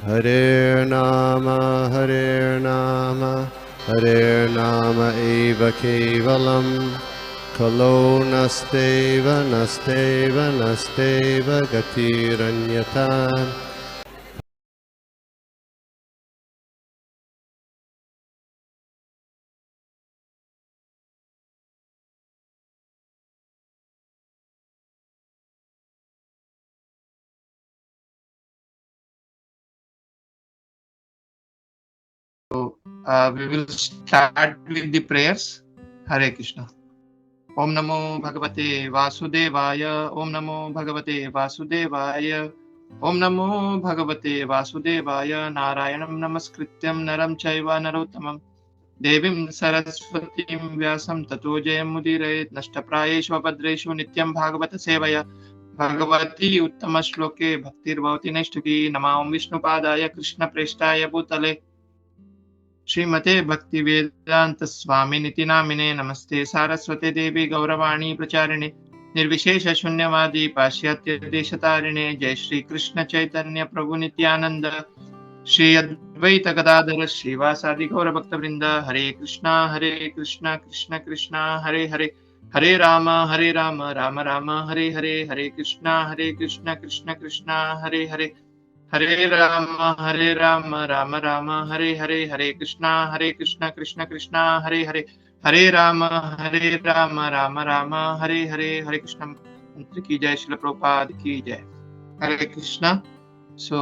Hare Nama Hare Nama eva kevalam Kalo nasteva nasteva nasteva gatiranyata. We will start with the prayers. Hare Krishna. Om Namo Bhagavate Vasudevaya. Om Namo Bhagavate Vasudevaya. Om Namo Bhagavate Vasudevaya. Narayanam Namaskrityam Naram Chaiva Narottamam. Devim Saraswatim Vyasam Tato Jayam Mudirayet. Nashtaprayeshu Abhadreshu Nityam Bhagavata Sevaya. Bhagavati Uttama Shloke Bhaktir Bhavati Naishtuki. Namam Vishnu Padaya Krishna Preshtaya Bhutale. श्रीमते भक्ति वेदांत स्वामी निति नामिने नमस्ते सारस्वते देवी गौरवाणी प्रचारिणे निर्विशेष शून्यवादी पाश्चात्य देशतारिणे जय श्री कृष्ण चैतन्य प्रभु नित्यानंद श्री अद्वैत गदाधर श्रीवासादि गौर भक्त वृंद हरे कृष्णा कृष्ण कृष्णा हरे हरे हरे राम राम राम हरे हरे हरे कृष्णा कृष्ण कृष्णा हरे हरे हरे राम राम राम हरे हरे हरे कृष्णा कृष्ण कृष्णा हरे हरे हरे राम राम राम हरे हरे हरे कृष्ण मंत्र की जय। श्रील प्रभुपाद की जय। हरे कृष्णा। सो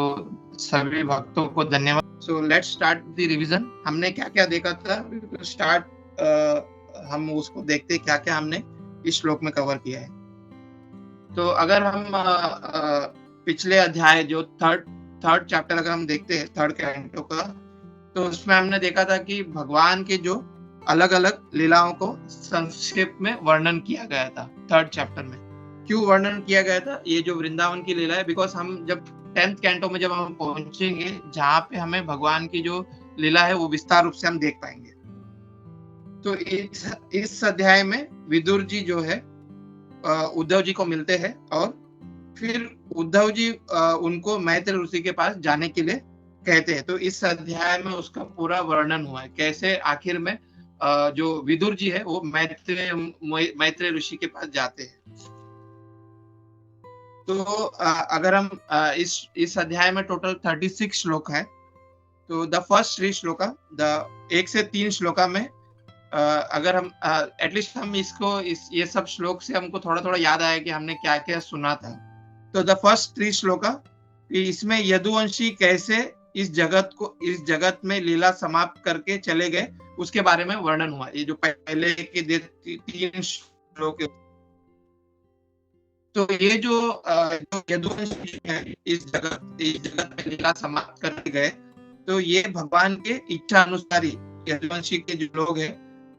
सभी भक्तों को धन्यवाद। So let's start the revision. हमने क्या क्या देखा था, स्टार्ट हम उसको देखते क्या क्या हमने इस श्लोक में कवर किया है। तो अगर हम पिछले अध्याय जो थर्ड चैप्टर अगर हम देखते हैं, थर्ड कैंटो का, तो उसमें हमने देखा था कि भगवान के जो अलग अलग लीलाओं को संक्षेप में वर्णन किया गया था थर्ड चैप्टर में। क्यों वर्णन किया गया था? ये जो वृंदावन की लीला है, बिकॉज हम जब 10th कैंटो में जब हम पहुंचेंगे, जहां पे हमें भगवान की जो लीला है वो विस्तार रूप से हम देख पाएंगे। तो इस अध्याय में विदुर जी जो है उद्धव जी को मिलते हैं और फिर उद्धव जी उनको मैत्र ऋषि के पास जाने के लिए कहते हैं। तो इस अध्याय में उसका पूरा वर्णन हुआ है, कैसे आखिर में जो विदुर जी है वो मैत्र ऋषि के पास जाते हैं। तो अगर हम इस अध्याय में टोटल 36 श्लोक है। तो द फर्स्ट 3 श्लोका, द 1 से 3 श्लोका में अगर हम एटलीस्ट हम इसको ये सब श्लोक से हमको थोड़ा थोड़ा याद आया कि हमने क्या क्या सुना था। तो द फर्स्ट 3 श्लोका, इसमें यदुवंशी कैसे इस जगत में लीला समाप्त करके चले गए उसके बारे में वर्णन हुआ। ये जो पहले के 3 श्लोक, तो ये जो यदुवंशी है इस जगत में लीला समाप्त करके गए, तो ये भगवान के इच्छा अनुसार ही यदुवंशी के जो लोग हैं,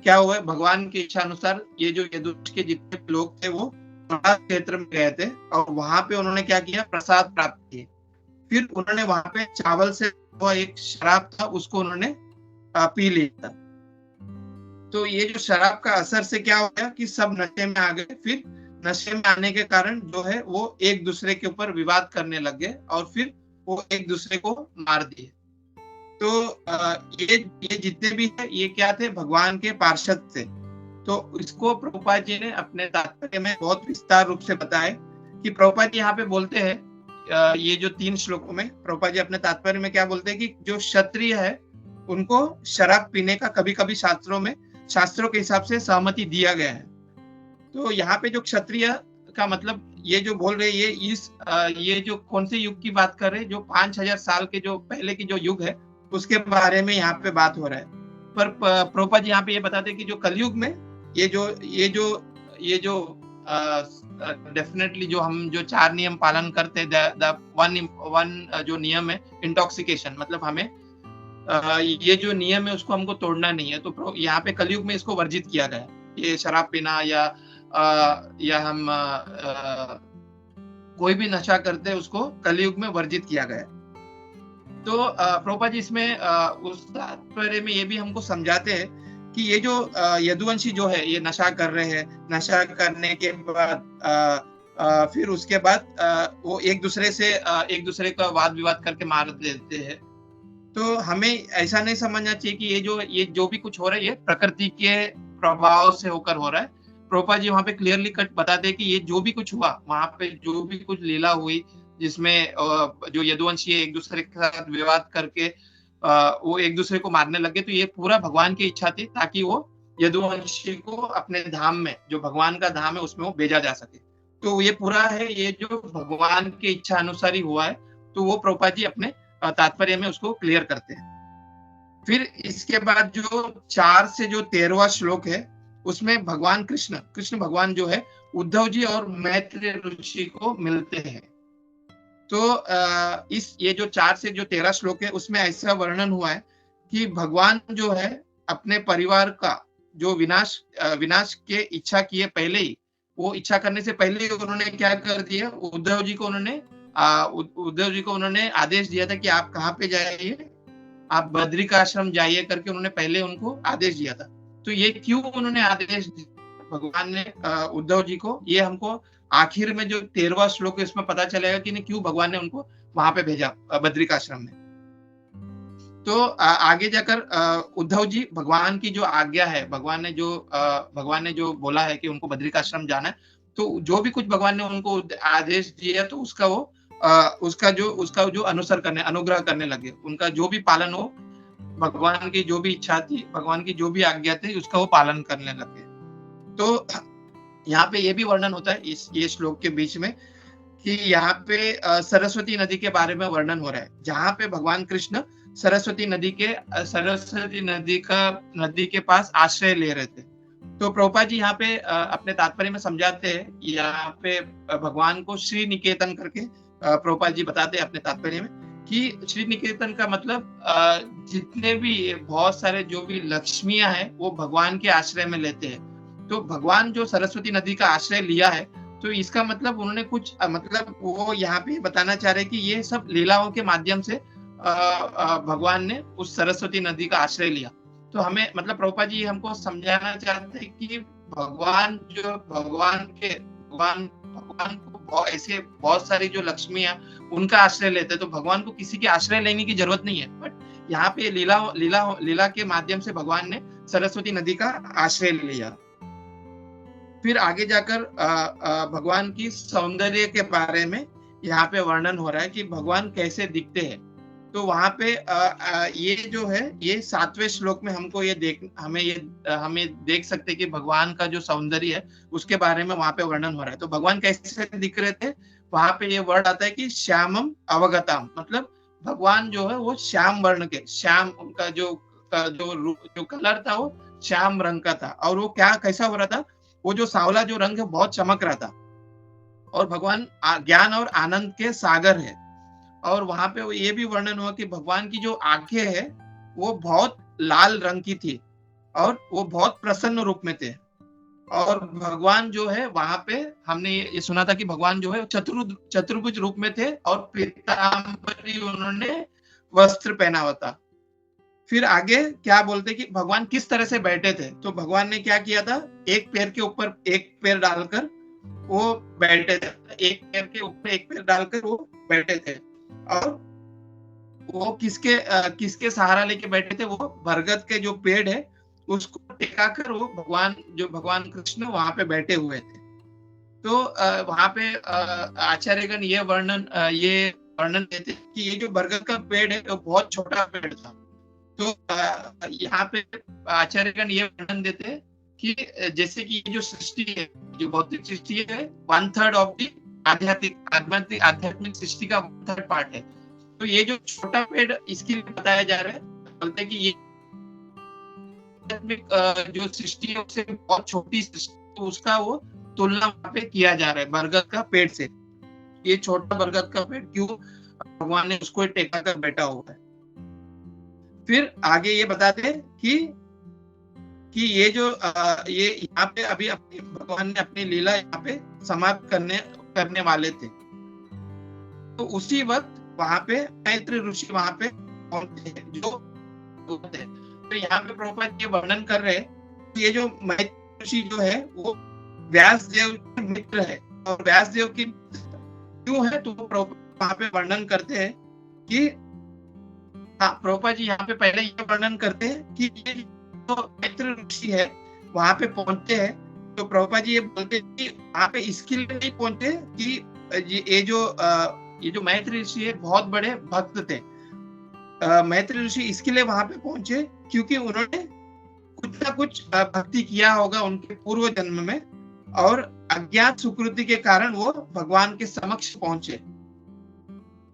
क्या हुआ, भगवान की इच्छा अनुसार ये जो यदुवंश के जितने लोग थे वो क्षेत्र में गए थे और वहां पे उन्होंने क्या किया, प्रसाद प्राप्त किए। फिर उन्होंने वहां पे चावल से वो एक शराब था उसको उन्होंने पी लिया। तो ये जो शराब का असर से क्या हो गया कि सब नशे में आ गए। फिर नशे में आने के कारण जो है वो एक दूसरे के ऊपर विवाद करने लग गए और फिर वो एक दूसरे को मार दिए। तो ये जितने भी है ये क्या थे, भगवान के पार्षद थे। तो इसको प्रभुपाद जी ने अपने तात्पर्य में बहुत विस्तार रूप से बताया कि प्रभुपाद जी यहाँ पे बोलते हैं ये जो 3 श्लोकों में प्रभुपाद जी अपने तात्पर्य में क्या बोलते हैं कि जो क्षत्रिय है उनको शराब पीने का कभी कभी शास्त्रों के हिसाब से सहमति दिया गया है। तो यहाँ पे जो क्षत्रिय का मतलब ये जो बोल रहे ये जो कौन से युग की बात कर रहे हैं, जो 5000 साल के जो पहले की जो युग है उसके बारे में यहाँ पे बात हो रहा है। पर प्रभुपाद जी यहाँ पे ये बताते हैं कि जो कलयुग में ये जो डेफिनेटली जो हम जो 4 नियम पालन करते हैं, वन जो नियम है इंटॉक्सिकेशन, मतलब हमें ये जो नियम है उसको हमको तोड़ना नहीं है। तो यहाँ पे कलयुग में इसको वर्जित किया गया है, ये शराब पीना या हम कोई भी नशा करते हैं उसको कलयुग में वर्जित किया गया। तो प्रभुपाद जी इसमें उस तात्पर्य में ये भी हमको समझाते हैं कि ये जो यदुवंशी जो है ये नशा कर रहे हैं, नशा करने के बाद फिर उसके बाद वो एक दूसरे का वाद विवाद करके मार देते हैं। तो हमें ऐसा नहीं समझना चाहिए कि ये जो भी कुछ हो रहा है ये प्रकृति के प्रभाव से होकर हो रहा है। प्रभुपाद जी वहाँ पे क्लियरली कट बताते हैं कि ये जो भी कुछ हुआ, वहाँ पे जो भी कुछ लीला हुई, जिसमें जो यदुवंशी एक दूसरे के साथ विवाद करके वो एक दूसरे को मारने लगे, तो ये पूरा भगवान की इच्छा थी, ताकि वो यदुवंशी को अपने धाम में, जो भगवान का धाम है, उसमें वो भेजा जा सके। तो ये पूरा है, ये जो भगवान की इच्छा अनुसार ही हुआ है। तो वो प्रभुपाद जी अपने तात्पर्य में उसको क्लियर करते हैं। फिर इसके बाद जो 4 से जो 13वां श्लोक है, उसमें भगवान कृष्ण भगवान जो है उद्धव जी और मैत्रेय ऋषि को मिलते हैं। तो ये जो 4 से जो 13 श्लोक है, उसमें ऐसा वर्णन हुआ है कि भगवान जो है अपने परिवार का जो विनाश के इच्छा किए पहले ही, वो इच्छा करने से पहले ही उन्होंने क्या कर दिया, उद्धव जी को उन्होंने आदेश दिया था कि आप कहाँ पे जाइए, आप बद्रिकाश्रम जाइए करके उन्होंने पहले उनको आदेश दिया था। तो ये क्यों उन्होंने आदेश दिया भगवान ने उद्धव जी को, ये हमको आखिर में जो 13वां श्लोक है इसमें पता चलेगा कि क्यों भगवान ने उनको वहां पे भेजा बद्रिकाश्रम में। तो आगे जाकर उद्धव जी, भगवान की जो आज्ञा है, भगवान ने जो बोला है कि उनको बद्रिकाश्रम जाना है, तो जो भी कुछ भगवान ने उनको आदेश दिया, तो उसका जो अनुग्रह करने लगे, उनका जो भी पालन हो, भगवान की जो भी इच्छा थी, भगवान की जो भी आज्ञा थी, उसका वो पालन करने लगे। तो यहाँ पे ये भी वर्णन होता है ये श्लोक के बीच में कि यहाँ पे सरस्वती नदी के बारे में वर्णन हो रहा है, जहाँ पे भगवान कृष्ण सरस्वती नदी के पास आश्रय ले रहे थे। तो प्रभुपाद जी यहाँ पे अपने तात्पर्य में समझाते हैं, यहाँ पे भगवान को श्री निकेतन करके प्रभुपाद जी बताते हैं अपने तात्पर्य में कि श्री निकेतन का मतलब जितने भी बहुत सारे जो भी लक्ष्मियां हैं, वो भगवान के आश्रय में लेते हैं। तो भगवान जो सरस्वती नदी का आश्रय लिया है, तो इसका मतलब उन्होंने कुछ वो यहाँ पे बताना चाह रहे हैं कि ये सब लीलाओं के माध्यम से भगवान ने उस सरस्वती नदी का आश्रय लिया। तो हमें प्रभुपाद जी हमको समझाना चाहते हैं कि भगवान को ऐसे बहुत सारी जो लक्ष्मियां उनका आश्रय लेते हैं, तो भगवान को किसी के आश्रय लेने की जरूरत नहीं है, बट यहाँ पे लीला के माध्यम से भगवान ने सरस्वती नदी का आश्रय लिया। फिर आगे जाकर भगवान की सौंदर्य के बारे में यहाँ पे वर्णन हो रहा है कि भगवान कैसे दिखते हैं। तो वहां पे ये जो है, ये 7वें श्लोक में हमें देख सकते हैं कि भगवान का जो सौंदर्य है उसके बारे में वहां पे वर्णन हो रहा है। तो भगवान कैसे दिख रहे थे, वहां पे ये वर्ड आता है कि श्यामम अवगताम, मतलब भगवान जो है वो श्याम वर्ण के, श्याम उनका जो कलर था वो श्याम रंग का था, और वो कैसा हो रहा था, वो जो सांवला जो रंग है बहुत चमक रहा था, और भगवान ज्ञान और आनंद के सागर है। और वहां पे ये भी वर्णन हुआ कि भगवान की जो आंखें है वो बहुत लाल रंग की थी, और वो बहुत प्रसन्न रूप में थे। और भगवान जो है वहां पे हमने ये सुना था कि भगवान जो है चतुर्भुज रूप में थे, और पीतांबरी उन्होंने वस्त्र पहना हुआ था। फिर आगे क्या बोलते कि भगवान किस तरह से बैठे थे, तो भगवान ने क्या किया था, एक पैर के ऊपर एक पैर डालकर वो बैठे थे, एक पैर के ऊपर एक पैर डालकर वो बैठे थे। और वो किसके सहारा लेके बैठे थे, वो बरगद के जो पेड़ है उसको टिकाकर वो भगवान कृष्ण वहां पे बैठे हुए थे। तो वहां पे आचार्यगण ये वर्णन देते कि ये जो बरगद का पेड़ है वो बहुत छोटा पेड़ था। तो यहाँ पे आचार्यगण ये वर्णन देते हैं कि जैसे कि ये जो सृष्टि है, जो भौतिक सृष्टि है, 1/3 ऑफ दी आध्यात्मिक सृष्टि का 1/3 पार्ट है। तो ये जो छोटा पेड़ इसके लिए बताया जा रहा है, बोलते हैं कि ये जो सृष्टि है उससे बहुत छोटी सृष्टि, तो उसका वो तुलना वहां पे किया जा रहा है बरगद का पेड़ से। ये छोटा बरगद का पेड़ क्यों, भगवान ने उसको टेका कर बैठा हुआ है। फिर आगे ये बताते हैं कि ये जो ये यहाँ पे अभी भगवान ने अपनी लीला यहाँ पे समाप्त करने वाले थे। तो उसी वक्त वहां पे मैत्रेय ऋषि वहां पे पहुंचे जो थे। तो यहाँ पे प्रभुपाद ये वर्णन कर रहे हैं कि ये जो मैत्रेय ऋषि जो है वो व्यास देव के मित्र है, और व्यासदेव की क्यों है, तो वहां पे वर्णन करते हैं कि हाँ, प्रभुपाद जी यहाँ पे पहले ये वर्णन करते हैं कि ये जो मैत्र ऋषि है वहां पे पहुंचते हैं, तो प्रभुपाद जी ये बोलते हैं कि वहां पे इसके लिए नहीं पहुंचे कि ये जो मैत्र ऋषि है बहुत बड़े भक्त थे। मैत्र ऋषि इसके लिए वहां पे पहुंचे क्योंकि उन्होंने कुछ ना कुछ भक्ति किया होगा उनके पूर्व जन्म में, और अज्ञात सुकृति के कारण वो भगवान के समक्ष पहुंचे।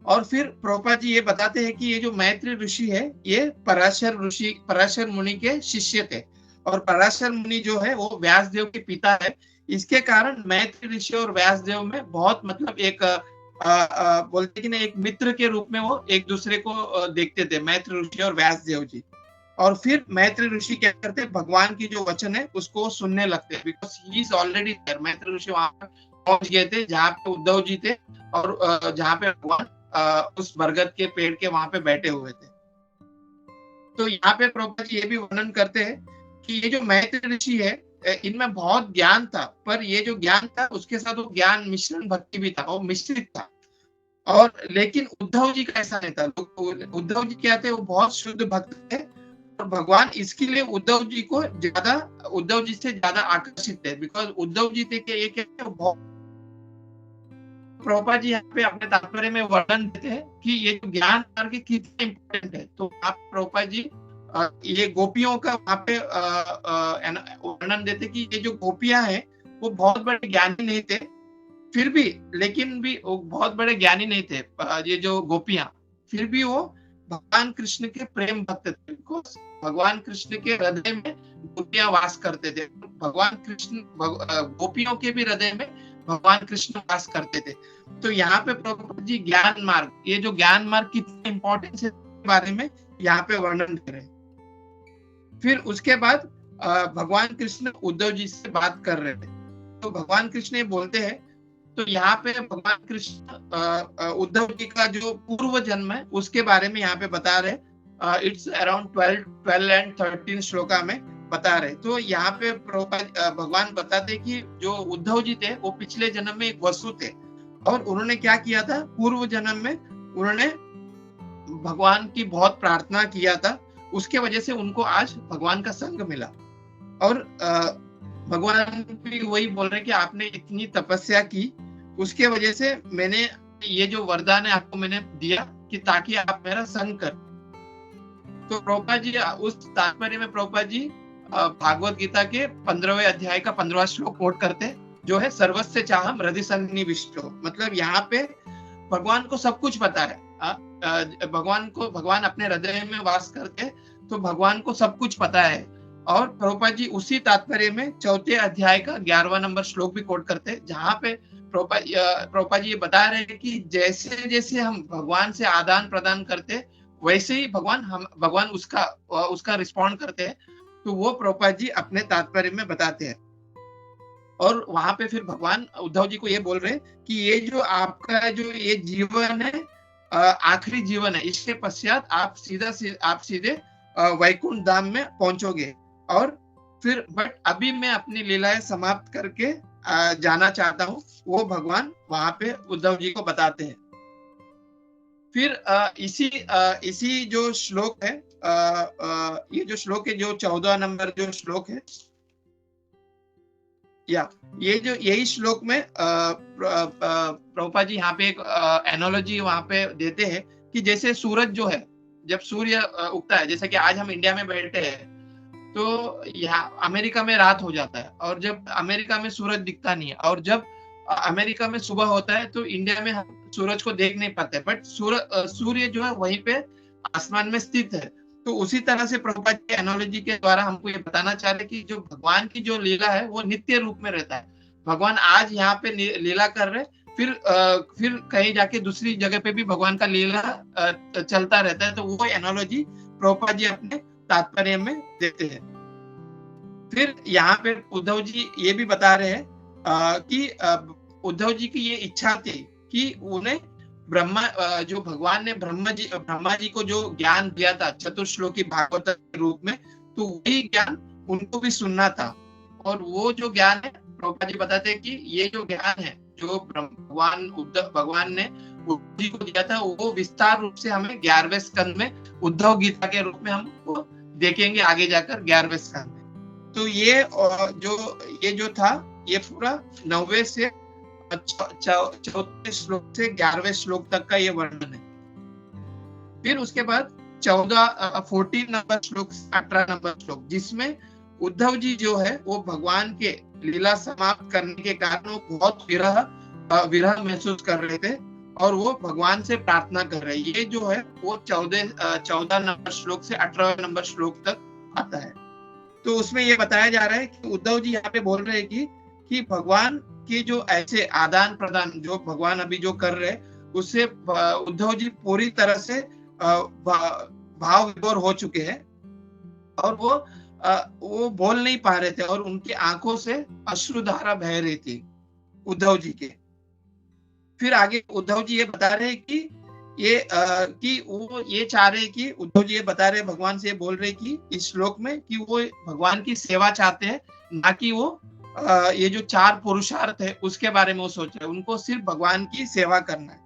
और फिर प्रभुपाद जी ये बताते हैं कि ये जो मैत्री ऋषि है ये पराशर मुनि के शिष्य थे, और पराशर मुनि जो है वो व्यासदेव के पिता है। इसके कारण मैत्री ऋषि और व्यासदेव में बहुत मतलब एक बोलते कि ना एक मित्र के रूप में वो एक दूसरे को देखते थे, मैत्री ऋषि और व्यासदेव जी। और फिर मैत्री ऋषि क्या करते, भगवान की जो वचन है उसको सुनने लगते, because he is already there. Maitri Rishi वहां पर पहुंच गए थे जहाँ पे उद्धव जी थे, और जहाँ पे भगवान उस बरगद के पेड़ के वहां पे बैठे हुए थे। तो यहाँ पे प्रभुपाद जी ये भी वर्णन करते हैं कि ये जो मैत्री ऋषि है इनमें बहुत ज्ञान था, पर ये जो ज्ञान था उसके साथ वो ज्ञान मिश्रण भक्ति भी था, वो मिश्रित था। और लेकिन उद्धव जी का ऐसा नहीं था। उद्धव जी क्या थे, वो बहुत शुद्ध भक्त थे, और भगवान इसके लिए उद्धव जी से ज्यादा आकर्षित थे, बिकॉज उद्धव जी थे कि एक बहुत प्रभुपाद जी यहाँ पे अपने तात्पर्य में वर्णन देते हैं कि ये जो ज्ञान मार्ग कितना इम्पोर्टेंट है। तो आप प्रभुपाद जी ये गोपियों का वहाँ पे वर्णन देते कि ये जो गोपियां हैं वो बहुत बड़े ज्ञानी नहीं थे, फिर भी लेकिन भी वो बहुत बड़े ज्ञानी नहीं थे। ये जो गोपियां फिर भी वो भगवान कृष्ण के प्रेम भक्त थे, बिकॉज भगवान कृष्ण के हृदय में गोपियां वास करते थे। भगवान कृष्ण गोपियों के भी हृदय में भगवान कृष्ण वास करते थे। तो यहाँ पे प्रभुपाद जी ज्ञान मार्ग, ये जो ज्ञान मार्ग कितना इंपॉर्टेंस है के बारे में यहाँ पे वर्णन कर रहे हैं। फिर उसके बाद भगवान कृष्ण उद्धव जी से बात कर रहे थे, तो भगवान कृष्ण बोलते हैं, तो यहाँ पे भगवान कृष्ण उद्धव जी का जो पूर्व जन्म है उसके बारे में यहाँ पे बता रहे। इट्स अराउंड 12 एंड 13 श्लोका में बता रहे। तो यहाँ पे भगवान बताते कि जो उद्धव जी थे वो पिछले जन्म में एक वसु थे, और उन्होंने क्या किया था, पूर्व जन्म में उन्होंने भगवान की बहुत प्रार्थना किया था, उसके वजह से उनको आज भगवान का संग मिला। और भगवान भी वही बोल रहे कि आपने इतनी तपस्या की, उसके वजह से मैंने ये जो वरदान है आपको मैंने दिया कि ताकि आप मेरा संग कर। तो प्रभुपाद जी उस तात्पर्य में प्रभुपाद जी भागवत गीता के 15वें अध्याय का 15वां श्लोक कोट करते, जो है सर्वस्य चाहम हृदय सन्निविष्टो। मतलब यहाँ पे भगवान को सब कुछ पता है। भगवान अपने हृदय में वास करते, तो भगवान को सब कुछ पता है। और प्रभुपाद जी उसी तात्पर्य में 4थे अध्याय का 11वां नंबर श्लोक भी कोट करते, जहाँ पे प्रभुपाद जी ये बता रहे हैं कि जैसे जैसे हम भगवान से आदान प्रदान करते वैसे ही भगवान उसका रिस्पॉन्ड करते हैं। तो वो प्रभुपाद जी अपने तात्पर्य में बताते हैं। और वहां पे फिर भगवान उद्धव जी को ये बोल रहे हैं कि ये जो आपका जो ये जीवन है आखिरी जीवन है, इसके पश्चात आप सीधे वैकुंठ धाम में पहुंचोगे। और फिर बट अभी मैं अपनी लीलाएं समाप्त करके जाना चाहता हूँ, वो भगवान वहां पे उद्धव जी को बताते हैं। फिर इसी जो श्लोक है, ये जो श्लोक है जो 14 नंबर जो श्लोक है, या यही श्लोक में प्रभुपाद जी यहाँ पे एक एनोलॉजी वहां पे देते हैं कि जैसे सूरज जो है, जब सूर्य उगता है, जैसे कि आज हम इंडिया में बैठे हैं तो यहाँ अमेरिका में रात हो जाता है, और जब अमेरिका में सूरज दिखता नहीं है, और जब अमेरिका में सुबह होता है तो इंडिया में हम सूरज को देख नहीं पाते, बट सूर्य जो है वहीं पे आसमान में स्थित है। तो उसी तरह से प्रभुपाद जी एनोलॉजी के द्वारा हमको ये बताना चाह रहे कि जो भगवान की जो लीला है वो नित्य रूप में रहता है। भगवान आज यहाँ पे लीला कर रहे, फिर कहीं जाके दूसरी जगह पे भी भगवान का लीला चलता रहता है। तो वो एनोलॉजी प्रभुपाद जी अपने तात्पर्य में देते हैं। फिर यहाँ पे उद्धव जी ये भी बता रहे हैं कि उद्धव जी की ये इच्छा थी कि उन्हें जो भगवान ने ब्रह्मा जी को जो ज्ञान दिया था चतुर्श्लोकी भागवत के रूप में, तो वही ज्ञान उनको भी सुनना था। और वो जो ज्ञान है प्रभुपाद जी बताते हैं कि ये जो ज्ञान है जो भगवान ने उद्धव जी को दिया था, वो विस्तार रूप से हमें 11वें स्कंद में उद्धव गीता के रूप में हम वो देखेंगे आगे जाकर 11वें स्कंद में। तो ये जो था, ये पूरा 9वें से 34 श्लोक से 11वें श्लोक तक का ये वर्णन है। फिर उसके बाद 14 नंबर श्लोक से 18 नंबर श्लोक, जिसमें उद्धव जी जो है वो भगवान के लीला समाप्त करने के कारण वो बहुत विरह महसूस कर रहे थे और वो भगवान से प्रार्थना कर रहे। ये जो है वो 14 नंबर श्लोक से 18 नंबर श्लोक तक आता है। तो उसमें ये बताया जा रहा है कि उद्धव जी यहाँ पे बोल रहे हैं कि भगवान के जो ऐसे आदान प्रदान जो भगवान अभी जो कर रहे हैं, उससे उद्धव जी पूरी तरह से भाव विभोर हो चुके हैं और वो बोल नहीं पा रहे थे और उनकी आंखों से अश्रुधारा बह रही थी उद्धव जी के। फिर आगे उद्धव जी ये बता रहे हैं कि वो ये चाह रहे कि उद्धव जी ये बता रहे, भगवान से बोल रहे कि इस श्लोक में कि वो भगवान की सेवा चाहते हैं, ना कि वो ये जो 4 पुरुषार्थ है उसके बारे में वो सोच रहे हैं। उनको सिर्फ भगवान की सेवा करना है।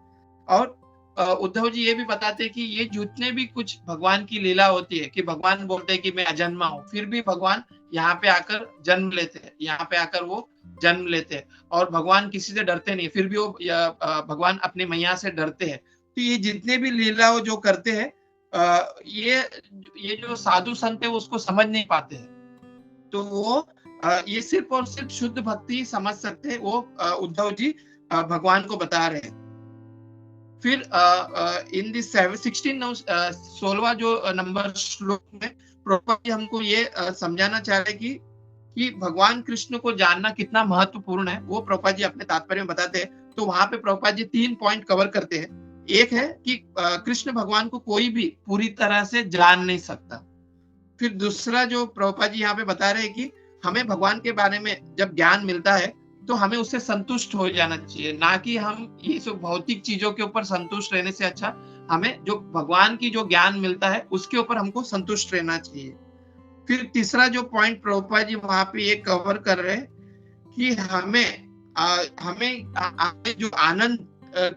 और उद्धव जी ये भी बताते हैं कि ये जितने भी कुछ भगवान की लीला होती है कि भगवान बोलते हैं कि मैं अजन्मा हूँ, फिर भी भगवान यहाँ पे आकर जन्म लेते हैं, यहाँ पे आकर वो जन्म लेते हैं और भगवान किसी से डरते नहीं, फिर भी वो भगवान अपनी मैया से डरते हैं। तो ये जितने भी लीला जो करते हैं, ये जो साधु संत है उसको समझ नहीं पाते हैं। तो वो ये सिर्फ और सिर्फ शुद्ध भक्ति समझ सकते हैं, वो उद्धव जी भगवान को बता रहे हैं। फिर इन दिस 16वां जो नंबर श्लोक में प्रभुपाद जी हमको ये समझाना चाह रहे कि भगवान कृष्ण को जानना कितना महत्वपूर्ण है, वो प्रभुपाद जी अपने तात्पर्य में बताते हैं। तो वहां पे प्रभुपाद जी 3 पॉइंट कवर करते हैं। एक है कि कृष्ण भगवान को कोई भी पूरी तरह से जान नहीं सकता। फिर दूसरा जो प्रभुपाद जी यहाँ पे बता रहे हैं कि हमें भगवान के बारे में जब ज्ञान मिलता है तो हमें उससे संतुष्ट हो जाना चाहिए, ना कि हम ये सब भौतिक चीजों के ऊपर संतुष्ट रहने से अच्छा हमें जो भगवान की जो ज्ञान मिलता है उसके ऊपर हमको संतुष्ट रहना चाहिए। फिर तीसरा जो पॉइंट प्रभुपाद जी वहां पे ये कवर कर रहे हैं कि हमें जो आनंद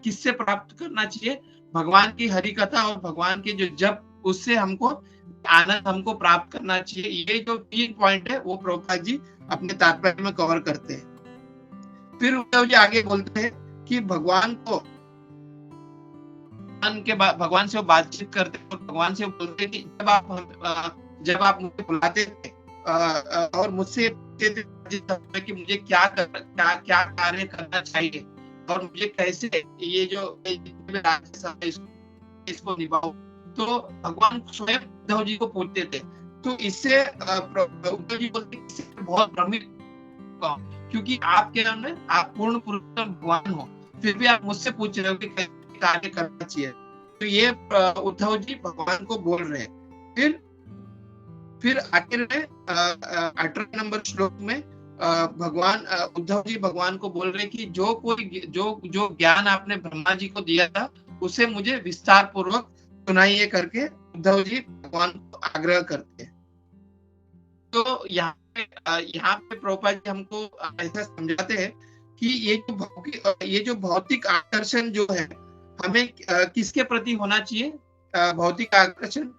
किससे प्राप्त करना चाहिए, भगवान की हरि कथा और भगवान के जो जप, उससे हमको आनंद हमको प्राप्त करना चाहिए। ये जो 3 पॉइंट है वो प्रभुपाद जी अपने तात्पर्य में कवर करते हैं। फिर उद्धव जी आगे बोलते हैं कि भगवान से वो बातचीत करते हैं और भगवान से बोलते हैं कि जब आप मुझे बुलाते थे और मुझसे पूछते थे कि मुझे क्या कार्य करना चाहिए और मुझे कैसे ये जो इसको निभाऊं, तो भगवान स्वयं उद्धव जी को पूछते थे। तो इससे उद्धव जी बोलते बहुत भ्रमित, क्योंकि आपके अंदर आप पूर्ण भगवान हो, फिर भी आप मुझसे पूछ रहे हो कि कैसे कार्य करना चाहिए। तो ये उद्धव जी भगवान को बोल रहे हैं। फिर आखिर में 18 नंबर श्लोक में भगवान उद्धव जी भगवान को बोल रहे कि जो ज्ञान आपने ब्रह्मा जी को दिया था उसे मुझे विस्तार पूर्वक सुनाइए करके उद्धव जी भगवान को आग्रह करते हैं। तो यहाँ पे प्रभुपाद जी हमको ऐसा समझाते हैं कि ये जो भौतिक आकर्षण जो है हमें किसके प्रति होना चाहिए, भौतिक आकर्षण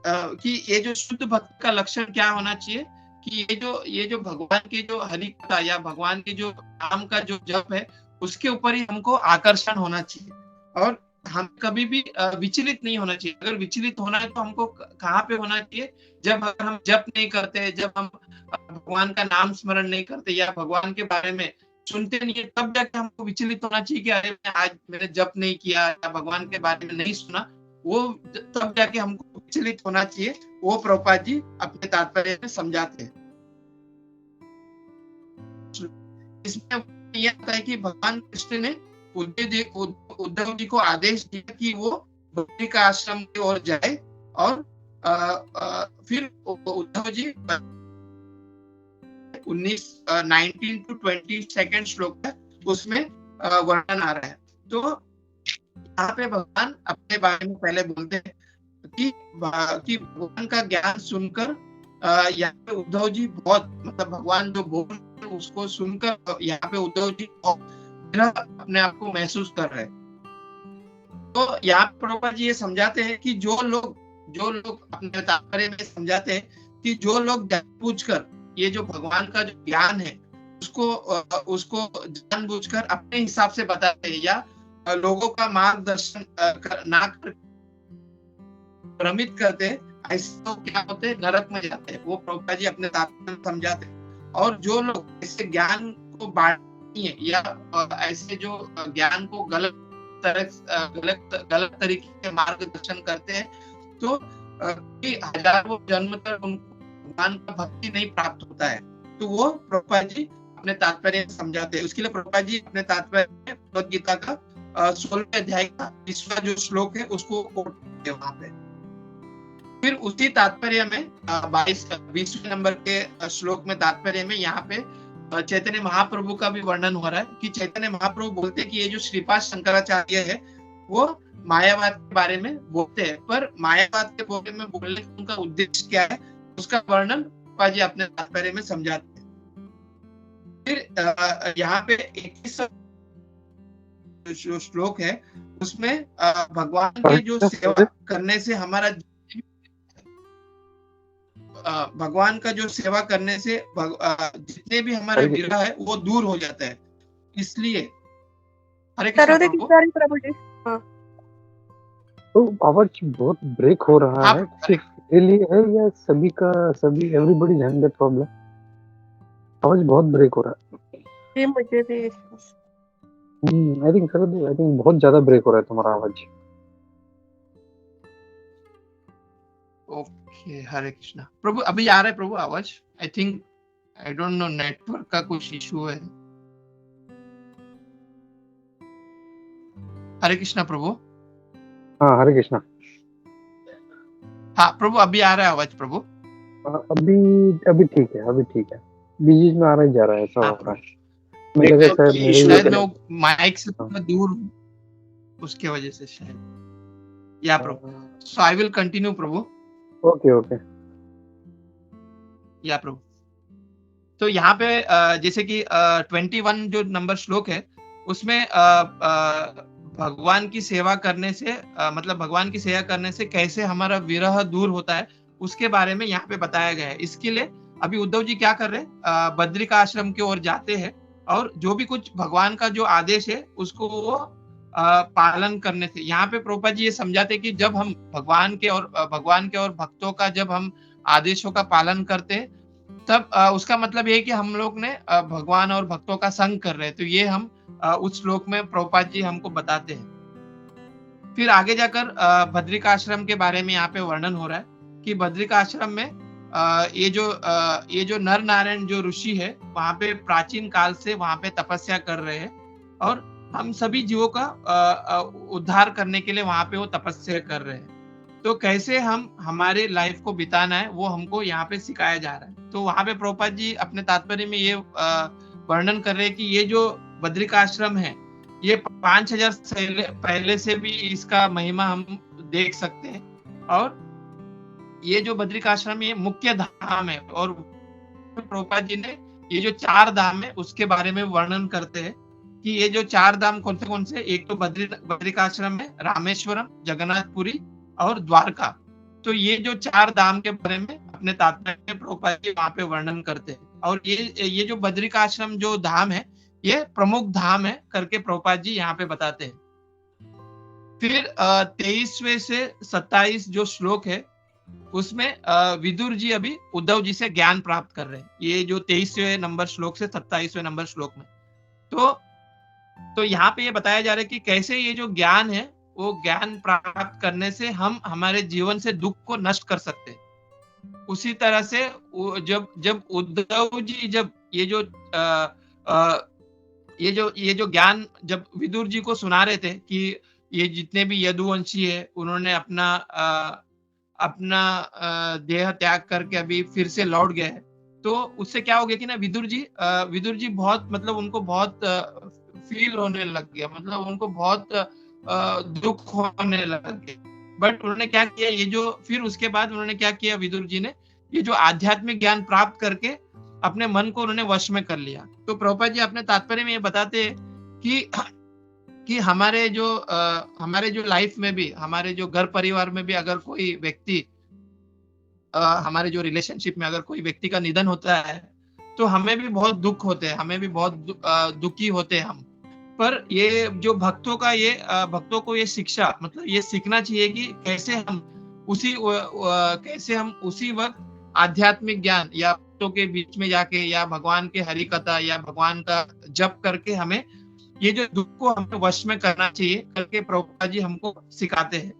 कि ये जो शुद्ध भक्ति का लक्षण क्या होना चाहिए कि ये जो भगवान के जो हरि कथा या भगवान के जो नाम का जो जप है उसके ऊपर ही हमको आकर्षण होना चाहिए और हम कभी भी विचलित नहीं होना चाहिए। अगर विचलित होना है तो हमको कहाँ पे होना चाहिए, जब अगर हम जप नहीं करते, जब हम भगवान का नाम स्मरण नहीं करते या भगवान के बारे में सुनते नहीं है, तब जाके हमको विचलित होना चाहिए कि अरे आज मैंने जप नहीं किया या भगवान के बारे में नहीं सुना, वो तब जाके हमको विचलित होना चाहिए। वो प्रभुपाद जी अपने तात्पर्य में समझाते हैं। इसमें यह आता है कि भगवान कृष्ण ने उद्धव जी को आदेश दिया कि वो बद्री का आश्रम की ओर जाए और फिर उद्धव जी 19 to 22 श्लोक है उसमें वर्णन आ रहा है। तो यहाँ पे भगवान अपने बारे में पहले बोलते हैं कि भगवान का ज्ञान सुनकर यहाँ पे उद्धव जी बहुत भगवान जो बोल उसको सुनकर यहाँ पे उद्धव जी अपने आप को महसूस कर रहे हैं। तो यहाँ प्रभुपाद जी ये समझाते हैं कि जो लोग अपने तात्पर्य में समझाते हैं कि जो लोग जानबूझकर ये जो भगवान का जो ज्ञान है उसको जानबूझकर अपने हिसाब से बताते हैं या लोगों का मार्गदर्शन ना कर भ्रमित करते हैं, ऐसे लोग क्या होते हैं, नरक में जाते हैं। वो प्रभुपाद जी अपने तात्पर्य समझाते हैं। और जो लोग ऐसे ज्ञान को बांटते या ऐसे जो ज्ञान को गलत तरीके से मार्गदर्शन करते हैं, तो हजारों जन्म तक उनको भगवान का भक्ति नहीं प्राप्त होता है। तो वो प्रभुपाद जी अपने तात्पर्य समझाते हैं। उसके लिए प्रभुपाद जी अपने तात्पर्य में भगवद गीता का 16वें अध्याय का 20वां जो श्लोक है उसको कोट करते हैं वहां पे। फिर उसी तात्पर्य में 20वें नंबर के श्लोक में तात्पर्य में यहाँ पे चैतन्य महाप्रभु का भी वर्णन हो रहा है कि चैतन्य महाप्रभु बोलते हैं कि ये जो श्रीपाद शंकराचार्य है वो मायावाद के बारे में बोलते हैं, पर मायावाद के बारे में बोलने का उनका उद्देश्य क्या है उसका वर्णन प्रभुपाद जी अपने तात्पर्य में समझाते हैं। फिर यहाँ पे 21 जो श्लोक है उसमें भगवान की जो सेवा करने से हमारा भगवान का जो सेवा करने से जितने भी हमारा विरह है वो दूर हो जाता है। इसलिए हरे कृष्ण प्रभु जी। तो आवाज बहुत ब्रेक हो रहा है, सिर्फ के लिए है या सभी एवरीबॉडी हैविंग दैट प्रॉब्लम? आवाज बहुत ब्रेक हो रहा है। ये मुझे भी आई थिंक बहुत ज्यादा ब्रेक हो रहा है तुम्हारा आवाज। ओके हरे कृष्णा प्रभु, अभी आ रहा है प्रभु आवाज? I think I don't know network का कुछ इशू है। हरे कृष्णा प्रभु। हाँ हरे कृष्णा। हाँ प्रभु अभी आ रहा है आवाज प्रभु? अभी ठीक है, बीच में आ रहा है जा रहा है, ऐसा हो रहा है। शायद मैं माइक से दूर उसके वजह से शायद। Yeah Prabhu, so I will continue Prabhu. Okay yeah Prabhu. तो यहाँ पे जैसे कि 21 जो नंबर श्लोक है उसमें भगवान की सेवा करने से मतलब भगवान की सेवा करने से कैसे हमारा विरह दूर होता है उसके बारे में यहाँ पे बताया गया है। इसके लिए अभी उद्धव जी क्या कर रहे हैं, बद्रिका आश्रम की ओर जाते हैं और जो भी कुछ भगवान का जो आदेश है उसको वो पालन करने से, यहाँ पे प्रभुपाद जी ये समझाते कि जब हम भगवान के और भक्तों का जब हम आदेशों का पालन करते हैं तब उसका मतलब ये है कि हम लोग ने भगवान और भक्तों का संग कर रहे हैं। तो ये हम उस श्लोक में प्रभुपाद जी हमको बताते हैं। फिर आगे जाकर बद्रिका आश्रम के बारे में यहाँ पे वर्णन हो रहा है कि बद्रिका आश्रम में ये जो नर नारायण जो ऋषि है वहां पे प्राचीन काल से वहां पे तपस्या कर रहे हैं और हम सभी जीवों का उद्धार करने के लिए वहां पे वो तपस्या कर रहे हैं। तो कैसे हम हमारे लाइफ को बिताना है वो हमको यहाँ पे सिखाया जा रहा है। तो वहां पे प्रभुपाद जी अपने तात्पर्य में ये वर्णन कर रहे हैं कि ये जो बद्रिका आश्रम है ये 5000 पहले से भी इसका महिमा हम देख सकते हैं। और ये जो बद्रिका आश्रम ये मुख्य धाम है और प्रभुपाद जी ने ये जो 4 धाम है उसके बारे में वर्णन करते हैं कि ये जो 4 धाम कौन से एक तो बद्रिका आश्रम है, रामेश्वरम, जगन्नाथपुरी और द्वारका। तो ये जो 4 धाम के बारे में अपने तात्पर्य में प्रभुपाद जी वहां पे वर्णन करते हैं। और ये जो बद्रिका आश्रम जो धाम है ये प्रमुख धाम है करके प्रभुपाद जी यहाँ पे बताते हैं। फिर 23वें से 27 जो श्लोक है उसमें विदुर जी अभी उद्धव जी से ज्ञान प्राप्त कर रहे हैं। ये जो 23वें नंबर श्लोक से 27वें नंबर श्लोक में तो यहाँ पे ये बताया जा रहा है कि कैसे ये जो ज्ञान है वो ज्ञान प्राप्त करने से हम हमारे जीवन से दुख को नष्ट कर सकते हैं। उसी तरह से जब उद्धव जी जब ये जो ज्ञान जब विदुर जी को सुना रहे थे कि ये जितने भी यदुवंशी है उन्होंने अपना देह त्याग करके अभी फिर से लौट गए हैं, तो उससे क्या हो गया कि ना विदुर जी बहुत मतलब उनको बहुत फील होने लग गया, मतलब उनको बहुत दुख होने लग गया। बट उन्होंने क्या किया, ये जो फिर उसके बाद उन्होंने क्या किया विदुर जी ने, ये जो आध्यात्मिक ज्ञान प्राप्त करके अपने मन को उन्होंने वश में कर लिया। तो प्रभुपाद जी अपने तात्पर्य में ये बताते हैं कि हमारे जो लाइफ में भी, हमारे जो घर परिवार में भी अगर कोई व्यक्ति, हमारे जो रिलेशनशिप में अगर कोई व्यक्ति का निधन होता है तो हमें भी बहुत दुख होते हैं, हमें भी बहुत दुखी होते हैं हम। पर ये जो भक्तों को ये शिक्षा, मतलब ये सीखना चाहिए कि कैसे हम उसी वक्त आध्यात्मिक ज्ञान या भक्तों के बीच में जाके या भगवान के हरि कथा या भगवान का जप करके हमें ये जो दुख को हमें वश में करना चाहिए करके प्रभुपाद जी हमको सिखाते हैं।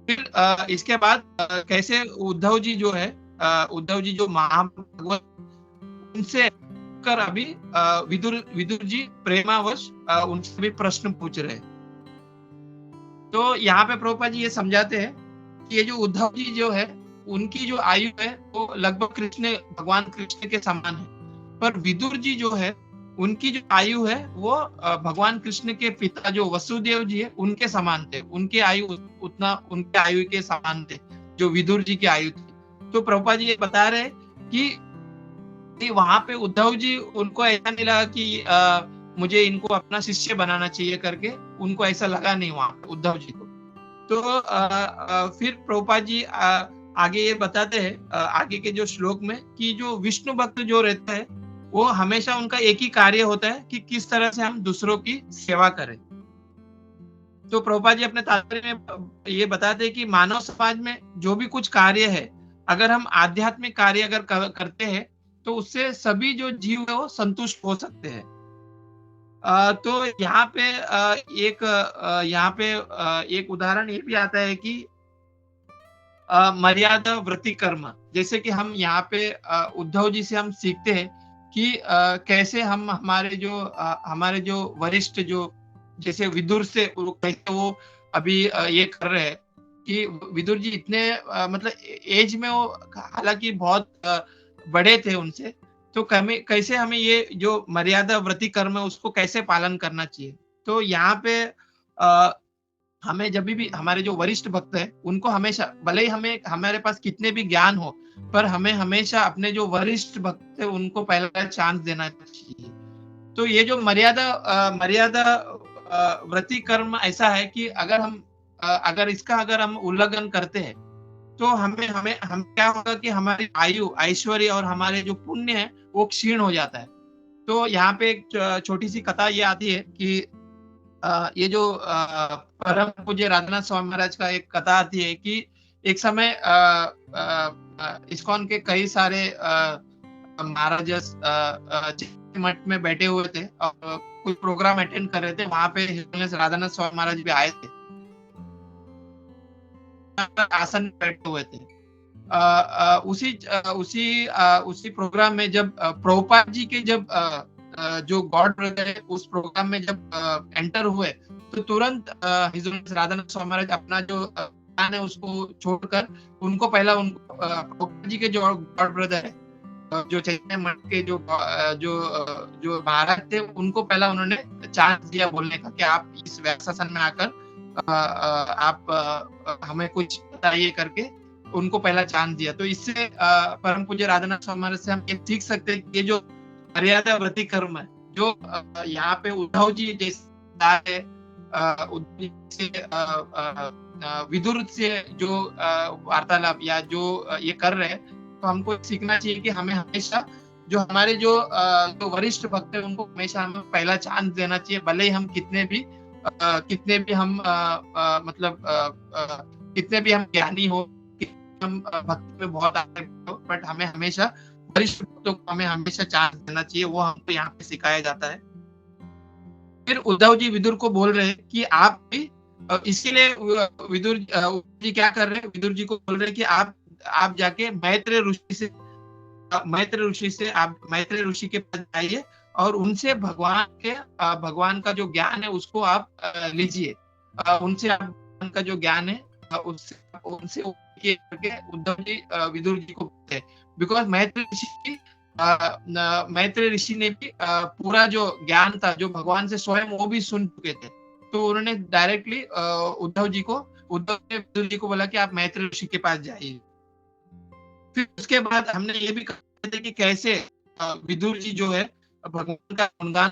फिर इसके बाद कैसे उद्धव जी जो महाभागवत, उनसे कर अभी विदुर जी प्रेमावश उनसे भी प्रश्न पूछ रहे हैं। तो यहाँ पे प्रभुपाद जी ये समझाते हैं कि ये जो उद्धव जी जो है उनकी जो आयु है वो लगभग भगवान कृष्ण के समान है, पर विदुर जी जो है उनकी जो आयु है वो भगवान कृष्ण के पिता जो वसुदेव जी है उनके समान थे। उनके आयु के समान थे जो विदुर जी की आयु थी। तो प्रभुपाद जी ये बता रहे कि वहां पे उद्धव जी, उनको ऐसा नहीं लगा कि मुझे इनको अपना शिष्य बनाना चाहिए करके, उनको ऐसा लगा नहीं वहां पे उद्धव जी को। तो फिर प्रभुपाद जी आगे ये बताते हैं आगे के जो श्लोक में कि जो विष्णु भक्त जो रहता है वो हमेशा उनका एक ही कार्य होता है कि किस तरह से हम दूसरों की सेवा करें। तो प्रभुपाद जी अपने तात्पर्य में ये बताते हैं कि मानव समाज में जो भी कुछ कार्य है, अगर हम आध्यात्मिक कार्य अगर करते हैं तो उससे सभी जो जीव है वो संतुष्ट हो सकते हैं। तो यहाँ पे एक उदाहरण ये भी आता है कि मर्यादा व्रति कर्म, जैसे कि हम यहाँ पे उद्धव जी से हम सीखते हैं कि कैसे हम हमारे जो वरिष्ठ जो जैसे विदुर से कैसे वो अभी ये कर रहे हैं कि विदुर जी इतने मतलब एज में वो हालांकि बहुत बड़े थे उनसे, तो कैसे हमें ये जो मर्यादा व्रति कर्म है उसको कैसे पालन करना चाहिए। तो यहाँ पे हमें जब भी हमारे जो वरिष्ठ भक्त हैं उनको हमेशा, भले ही हमारे पास कितने भी ज्ञान हो, पर हमें हमेशा अपने जो वरिष्ठ भक्त है उनको पहला चांस देना चाहिए। तो ये जो मर्यादा व्रति कर्म ऐसा है कि अगर इसका हम उल्लंघन करते हैं तो हम क्या होगा कि हमारी आयु, ऐश्वर्य और हमारे जो पुण्य है वो क्षीण हो जाता है। तो यहाँ पे एक छोटी सी कथा ये आती है कि ये जो परम पूज्य राधानाथ स्वामी महाराज का एक कथा आती है कि एक समय इस्कॉन के कई सारे महाराज मठ में बैठे हुए थे और कुछ प्रोग्राम अटेंड कर रहे थे। वहां पे राधानाथ स्वामी महाराज भी आए थे, आसन में बैठे हुए थे। उसी प्रोग्राम में जब प्रभुपाद जी के जो गॉड ब्रदर है उस प्रोग्राम में जब एंटर हुए तो तुरंत राधानाथ स्वामी महाराज अपना जो ज्ञान है उसको छोड़कर उनको प्रभुपाद जी के जो गॉड ब्रदर है, जो चैतन्य मठ के जो महाराज थे, उनको पहला उन्होंने चांस दिया बोलने का कि आप इस व्यासासन में आकर आप हमें कुछ बताइए करके उनको पहला चांस दिया। तो इससे परम पूज्य राधानाथ स्वामी महाराज से हम ये सीख सकते हैं कि ये जो मर्यादा व्रति कर्म है जो यहाँ पे उद्धव जी जैसे विदुर से जो वार्तालाप या जो ये कर रहे हैं, तो हमको सीखना चाहिए कि हमें हमेशा जो हमारे जो वरिष्ठ भक्त है उनको हमेशा हमें पहला चांस देना चाहिए, भले ही हम कितने भी हम ज्ञानी हो, हम भक्ति में बहुत आगे हो, बट हमें हमेशा वरिष्ठ भक्तों को हमें हमेशा चांस देना चाहिए। वो हमको यहाँ पे सिखाया जाता है। फिर उद्धव जी विदुर को बोल रहे हैं कि आप भी, इसीलिए विदुर जी क्या कर रहे हैं, विदुर जी को बोल रहे हैं कि आप जाके मैत्रेय ऋषि के पास जाइए और उनसे भगवान का जो ज्ञान है उसको आप लीजिए। उनसे आप भगवान का जो ज्ञान है उनसे उद्धव जी विदुर जी को बोलते हैं, बिकॉज मैत्रेय ऋषि ने भी पूरा जो ज्ञान था जो भगवान से स्वयं वो भी सुन चुके थे। तो उन्होंने डायरेक्टली उद्धव ने विदुर जी को बोला कि आप मैत्रेय ऋषि के पास जाइए। फिर उसके बाद हमने ये भी कहा बताते थे कि कैसे विदुर जी जो है भगवान का गुणगान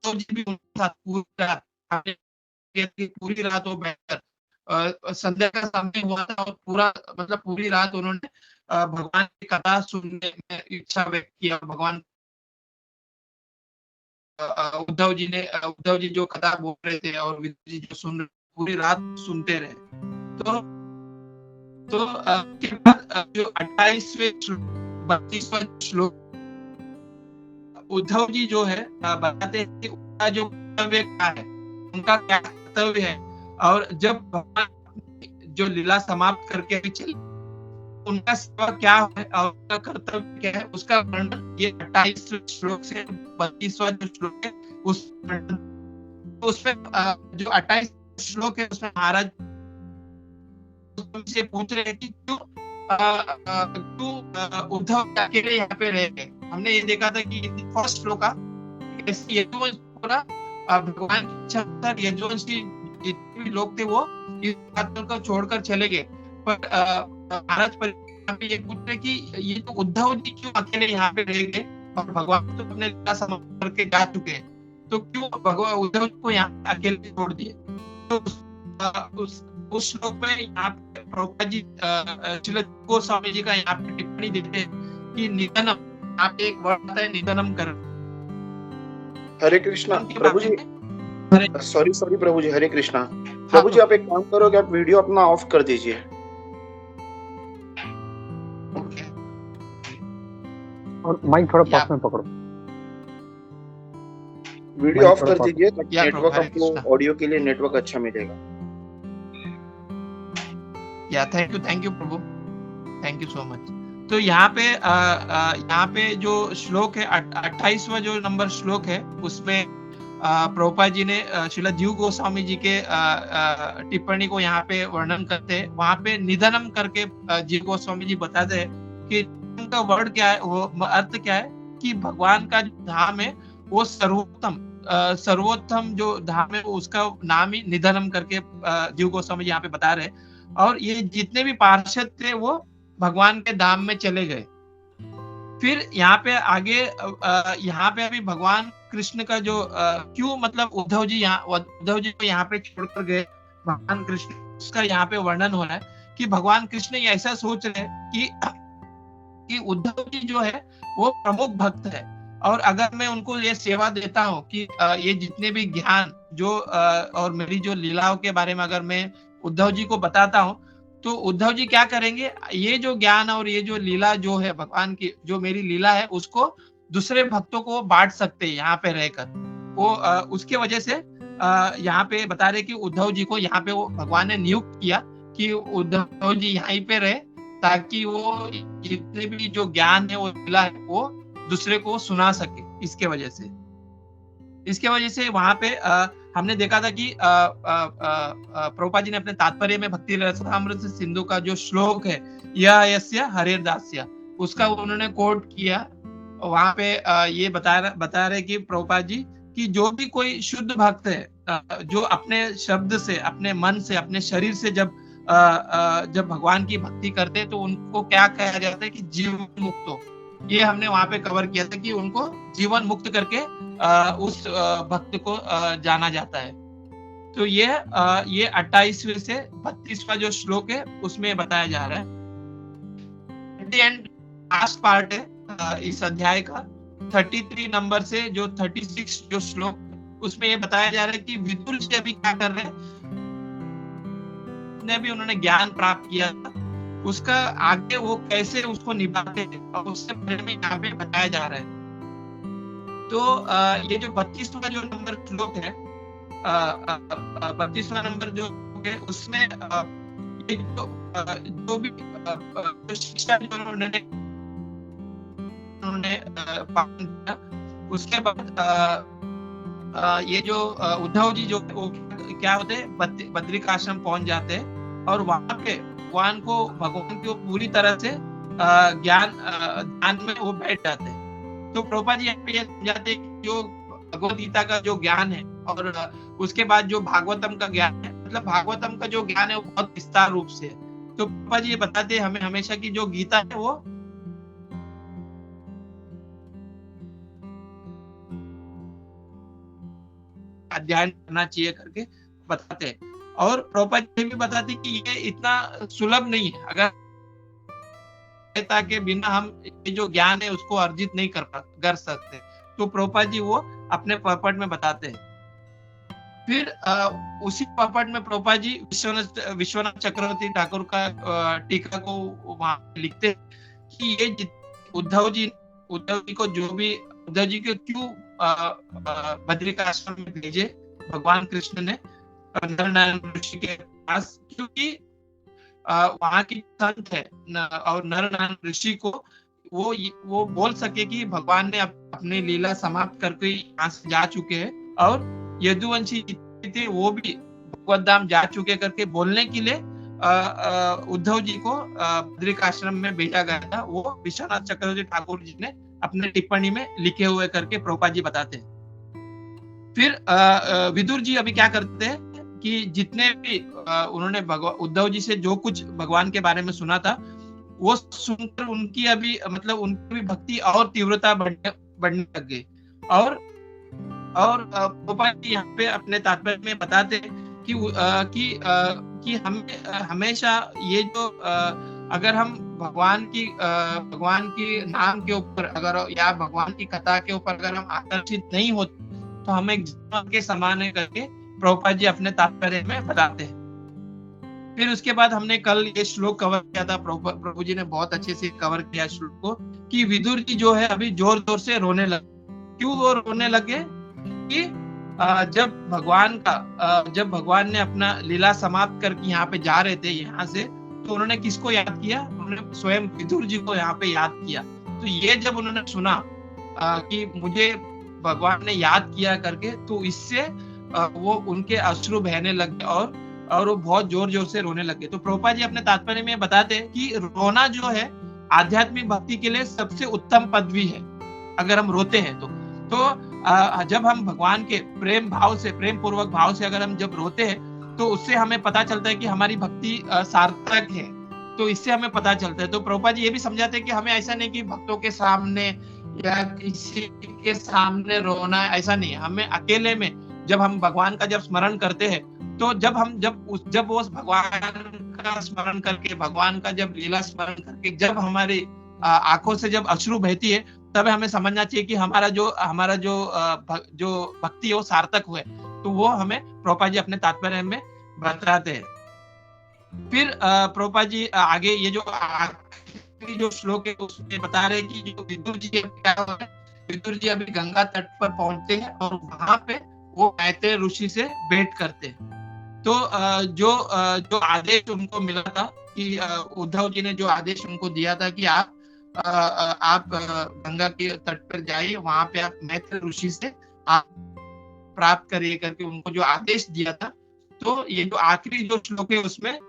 तो जी भी उनके साथ पूरी रात हमने किया कि पूरी रात वो बैठकर संध्या का समय हुआ था और पूरा मतलब पूरी रात उन्होंने भगवान की कथा सुनने में इच्छा व्यक्त किया। भगवान उद्धव जी जो कथा बोल रहे थे और विदुर जी जो सुन रहे पूरी रात सुनते रहे। तो के बाद जो 28वें 32वां श्लोक उद्धव जी जो है बताते हैं कि उनका जो कर्तव्य क्या है, उनका क्या कर्तव्य है और जब भगवान जो लीला समाप्त करके भी चले उनका सेवा क्या है और उनका कर्तव्य क्या है उसका वर्णन ये 28 श्लोक से 32वां जो श्लोक है उस तो उसमें जो 28 श्लोक है उसमें महाराज से पूछ रहे हैं कि क्यों उद्धव अकेले यहाँ पे रह गए। हमने ये देखा था कि फर्स्ट श्लोक का यजुवंश पूरा भगवान की इच्छा था, यजुवंश की जितने भी लोग थे वो इस बात को छोड़कर चले गए। पर महाराज ये पूछ रहे कि ये तो उद्धव जी क्यों अकेले यहाँ पे रह गए और भगवान तो अपने लीला समाप्त करके जा चुके हैं, तो क्यों भगवान उद्धव जी को यहाँ अकेले छोड़ दिए। तो उस श्लोक में यहाँ पे प्रभुपाद जी श्रील गोस्वामी जी का यहाँ पे टिप्पणी देते हैं कि निधनम, यहाँ पे एक वर्ड आता है निधनम कर। हरे कृष्णा प्रभु जी, सॉरी प्रभु जी, हरे कृष्णा प्रभु जी। आप एक काम करोगे, आप वीडियो अपना ऑफ कर दीजिए। और माइक थोड़ा पास में पकड़ो, वीडियो ऑफ कर दीजिए ताकि नेटवर्क आपको ऑडियो के लिए नेटवर्क अच्छा मिलेगा। या thank you Prabhu, thank you so much. तो यहाँ पे जो श्लोक है 28वां जो नंबर श्लोक है उसमें प्रभुपाद जी ने श्रील जीव गोस्वामी जी के टिप्पणी को यहाँ पे वर्णन करते हैं। वहां पे निधनम करके जीव गोस्वामी जी बताते हैं कि का वर्ड क्या है, वो अर्थ क्या है कि भगवान का जो धाम है वो सर्वोत्तम जो धाम है उसका नाम ही निधनम करके जीव गोस्वामी जी यहाँ पे बता रहे हैं। और ये जितने भी पार्षद थे वो भगवान के धाम में चले गए। फिर यहाँ पे आगे यहाँ पे अभी भगवान कृष्ण का जो क्यों मतलब उद्धव जी को यहाँ पे छोड़कर गए भगवान कृष्ण, उसका यहाँ पे वर्णन हो रहा है कि भगवान कृष्ण ये ऐसा सोच रहे हैं कि उद्धव जी जो है वो प्रमुख भक्त है और अगर मैं उनको ये सेवा देता हूँ कि ये जितने भी ज्ञान जो और मेरी जो लीलाओं के बारे में अगर मैं उद्धव जी को बताता हूँ तो उद्धव जी क्या करेंगे, ये जो ज्ञान और ये जो लीला जो है भगवान की जो मेरी लीला है उसको दूसरे भक्तों को बांट सकते हैं यहाँ पे रहकर। वो उसके वजह से यहाँ पे बता रहे कि उद्धव जी को यहाँ पे वो भगवान ने नियुक्त किया कि उद्धव जी यहीं पे रहे ताकि वो जितने भी जो ज्ञान है वो लीला है वो दूसरे को सुना सके। इसके वजह से वहां पे हमने देखा था कि प्रभुपाद जी ने अपने तात्पर्य में भक्ति रसामृत सिंधु का जो श्लोक है यस्य हरे दास्य उसका उन्होंने कोट किया। वहां पे ये बता रहे कि प्रभुपाद जी कि जो भी कोई शुद्ध भक्त है जो अपने शब्द से, अपने मन से, अपने शरीर से जब भगवान की भक्ति करते हैं तो उनको क्या कहा जाता है कि जीवन मुक्तो। ये हमने वहां पे कवर किया था कि उनको जीवन मुक्त करके उस भक्त को जाना जाता है। तो ये 28वें से 32वां जो श्लोक है उसमें बताया जा रहा है। At the end last part है इस अध्याय का 33 नंबर से जो 36 जो श्लोक उसमें ये बताया जा रहा है कि विदुर जी अभी क्या कर रहे हैं, भी उन्होंने ज्ञान प्राप्त किया था उसका आगे वो कैसे उसको निभाते हैं और उससे बारे में यहाँ पे बताया जा रहा है। तो ये जो 32वां जो नंबर श्लोक है 32वां नंबर जो है उसमें ये जो भी शिक्षा जो उन्होंने पालन किया उसके बाद ये जो उद्धव जी जो क्या होते हैं बद्रिकाश्रम पहुंच जाते हैं और वहां पे भगवान को पूरी तरह से ध्यान में वो बैठ जाते हैं। तो प्रभुपाद जी यहाँ पे ये समझाते हैं कि जो भगवद गीता का जो ज्ञान है और उसके बाद जो भागवतम का ज्ञान है, मतलब भागवतम का जो ज्ञान है वो बहुत विस्तार रूप से है। तो प्रभुपाद जी ये बताते हैं हमें हमेशा की जो गीता है वो अध्ययन करना चाहिए करके बताते हैं। और प्रभुपाद जी भी बताते कि ये इतना सुलभ नहीं है, अगर के बिना हम ये जो ज्ञान है उसको अर्जित नहीं कर सकते। तो प्रभुपाद जी वो अपने पर्पट में बताते हैं। फिर उसी पर्पट में प्रभुपाद जी विश्वनाथ चक्रवर्ती ठाकुर का टीका को वहां लिखते हैं कि ये उद्धव जी को जो भी उद्धव जी को क्यों बद्रिकाश्रम में भेजे भगवान कृष्ण ने नरनारायण ऋषि के पास, क्योंकि वहां की संत है और नरनारायण ऋषि को वो बोल सके कि भगवान ने अपनी लीला समाप्त करके यहाँ से जा चुके हैं, और यदुवंशी थे वो भी भगवत धाम जा चुके करके बोलने के लिए उद्धव जी को बद्रिकाश्रम में भेजा गया था। वो विश्वनाथ चक्रवर्ती ठाकुर जी ने अपने टिप्पणी में लिखे हुए करके प्रभुपाद जी बताते हैं। फिर विदुर जी अभी क्या करते हैं कि जितने भी उन्होंने उद्धव जी से जो कुछ भगवान के बारे में सुना था वो सुनकर उनकी अभी मतलब उनकी भी भक्ति और तीव्रता बढ़ने लग गई। और प्रभुपाद जी यहाँ पे अपने तात्पर्य में बताते हैं कि हमें हमेशा ये जो अगर हम भगवान की नाम के ऊपर अगर या भगवान की कथा के ऊपर अगर हम आकर्षित नहीं होते तो हमें एक जीवन के समान है करके प्रभुपाद जी अपने तात्पर्य में बताते हैं। फिर उसके बाद हमने कल ये श्लोक कवर किया था, प्रभु जी ने बहुत अच्छे से कवर किया श्लोक को, कि विदुर जी जो है अभी जोर जोर से रोने लगे। क्यों वो रोने लगे? कि जब भगवान ने अपना लीला समाप्त करके यहाँ पे जा रहे थे यहाँ से, तो उन्होंने किसको याद किया? उन्होंने स्वयं विदुर जी को यहाँ पे याद किया। तो ये जब उन्होंने सुना कि मुझे भगवान ने याद किया करके, तो इससे वो उनके अश्रु बहने लगे और वो बहुत जोर जोर से रोने लगे। तो प्रभुपाद जी अपने तात्पर्य में बताते हैं कि रोना जो है आध्यात्मिक भक्ति के लिए सबसे उत्तम पदवी है। अगर हम रोते हैं तो जब हम भगवान के प्रेम पूर्वक भाव से अगर हम जब रोते हैं तो उससे हमें पता चलता है कि हमारी भक्ति सार्थक है। तो इससे हमें पता चलता है। तो प्रभुपाद जी ये भी समझाते हैं कि हमें ऐसा नहीं कि भक्तों के सामने या किसी के सामने रोना, ऐसा नहीं है। हमें अकेले में जब हम भगवान का जब स्मरण करते हैं, तो जब वो भगवान का स्मरण करके, भगवान का जब लीला स्मरण करके जब हमारी आंखों से जब अश्रु बहती है, तब हमें समझना चाहिए कि हमारा जो भक्ति है वो सार्थक हुए। तो वो हमें प्रभुपाद जी अपने तात्पर्य में बताते हैं। फिर प्रभुपाद जी आगे ये जो श्लोक है उसमें बता रहे हैं कि जो विदुर जी क्या है, विदुर जी अभी गंगा तट पर पहुंचते हैं और वहां पे वो मैत्रेय ऋषि से भेंट करते हैं। तो जो आदेश उनको मिला था कि उद्धव जी ने जो आदेश उनको दिया था कि आप गंगा के तट पर जाइए, वहां पे आप मैत्रेय ऋषि से आप प्राप्त करिए करके उनको जो आदेश दिया था। तो ये जो आखिरी जो श्लोक है उसमें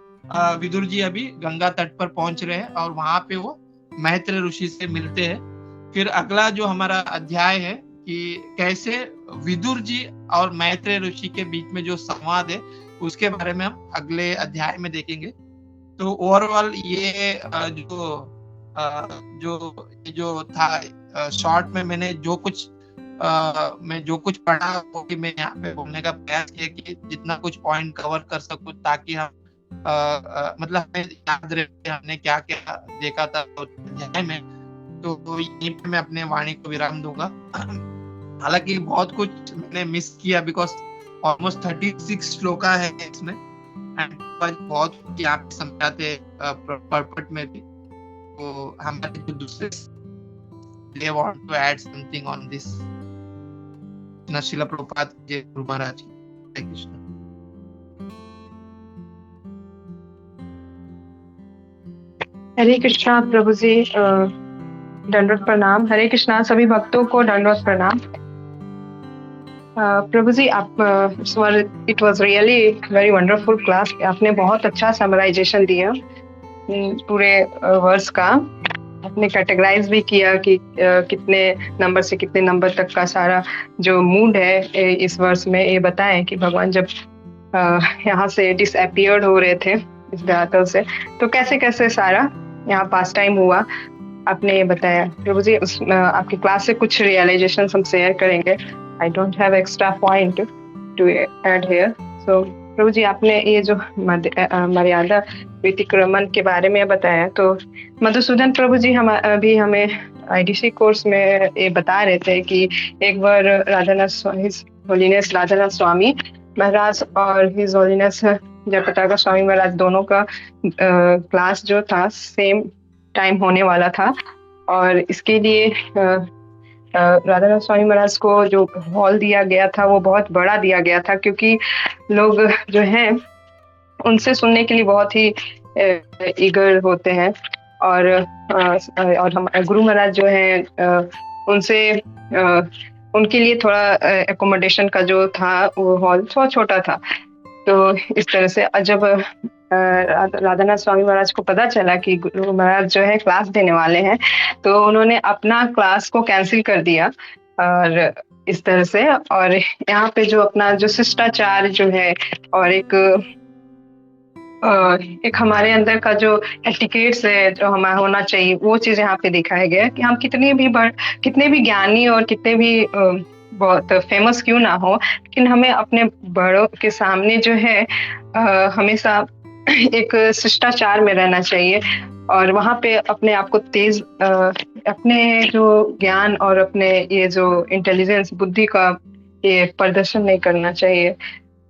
विदुर जी अभी गंगा तट पर पहुंच रहे हैं और वहां पे वो मैत्रेय ऋषि से मिलते हैं। फिर अगला जो हमारा अध्याय है कि कैसे विदुर जी और मैत्रेय ऋषि के बीच में जो संवाद है उसके बारे में हम अगले अध्याय में देखेंगे। तो ओवरऑल ये जो था शॉर्ट में मैंने जो कुछ पढ़ा वो कि मैं यहाँ पे बोलने का प्रयास किया कि जितना कुछ पॉइंट कवर कर सकूं, ताकि हम मतलब हमें याद रहे हमने क्या क्या देखा था अध्याय में। तो यहीं पे मैं अपने वाणी को विराम दूंगा। हालांकि बहुत कुछ मैंने मिस किया, बिकॉज ऑलमोस्ट 36 श्लोका है इसमें, बहुत कुछ यहाँ पे समझाते पर्पट में भी। तो हमारे जो दूसरे they want to add something on this. Srila Prabhupada Jai Guru Maharaj. Hare Krishna. हरे कृष्णा प्रभु जी, दंडवत प्रणाम। हरे कृष्णा सभी भक्तों को दंडवत प्रणाम। प्रभु जी आप it was really very wonderful class. आपने बहुत अच्छा समराइजेशन दिया पूरे वर्स का। आपने कैटेगराइज भी किया कि कितने नंबर से कितने नंबर तक का सारा जो मूड है इस वर्स में ये बताएं कि भगवान जब यहाँ से डिसअपियर्ड हो रहे थे इस धरातल से, तो कैसे कैसे सारा यहाँ पास टाइम हुआ आपने ये बताया। प्रभु जी आपकी क्लास से कुछ रियलाइजेशन हम शेयर करेंगे। I don't have extra point to add here. So प्रभु जी, आपने ये जो मर्यादा व्यतिक्रमण के बारे में बताया, तो मधुसूदन प्रभु जी हम अभी हमें IDC कोर्स में ये बता रहे थे कि एक बार हिज होलीनेस राधानाथ स्वामी महाराज और हिज होलीनेस जयपताका स्वामी महाराज दोनों का क्लास जो था सेम टाइम होने वाला था, और इसके लिए राधानाथ स्वामी महाराज को जो हॉल दिया गया था वो बहुत बड़ा दिया गया था, क्योंकि लोग जो हैं उनसे सुनने के लिए बहुत ही ईगर होते हैं, और हम गुरु महाराज जो हैं उनसे उनके लिए थोड़ा एकोमोडेशन का जो था वो हॉल थोड़ा छोटा था। तो इस तरह से जब राधानाथ स्वामी महाराज को पता चला कि गुरु महाराज जो है क्लास देने वाले हैं, तो उन्होंने अपना क्लास को कैंसिल कर दिया, और इस तरह से, और यहाँ पे जो अपना जो शिष्टाचार जो है और एक हमारे अंदर का जो एटिकेट्स है जो हमारा होना चाहिए, वो चीज यहाँ पे दिखाया गया है कि हम कितने भी ज्ञानी और कितने भी बहुत फेमस क्यों ना हो, लेकिन हमें अपने बड़ों के सामने जो है हमेशा एक शिष्टाचार में रहना चाहिए, और वहाँ पे अपने आप को तेज अपने जो ज्ञान और अपने ये जो इंटेलिजेंस बुद्धि का ये प्रदर्शन नहीं करना चाहिए।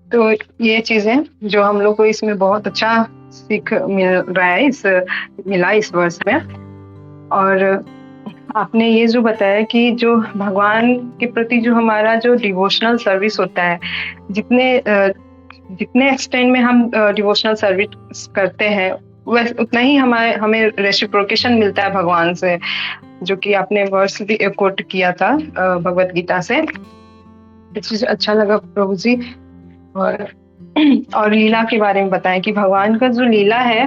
तो ये चीजें जो हम लोग को इसमें बहुत अच्छा सीख मिल रहा है मिला इस वर्ष में। और आपने ये जो बताया कि जो भगवान के प्रति जो हमारा जो डिवोशनल सर्विस होता है, जितने एक्सटेंड में हम डिवोशनल सर्विस करते हैं उतना ही हमें रेसिप्रोकेशन मिलता है भगवान से, जो कि आपने वर्स भी कोट किया था भगवत गीता से। ये चीज अच्छा लगा प्रभु जी। और लीला के बारे में बताएं कि भगवान का जो लीला है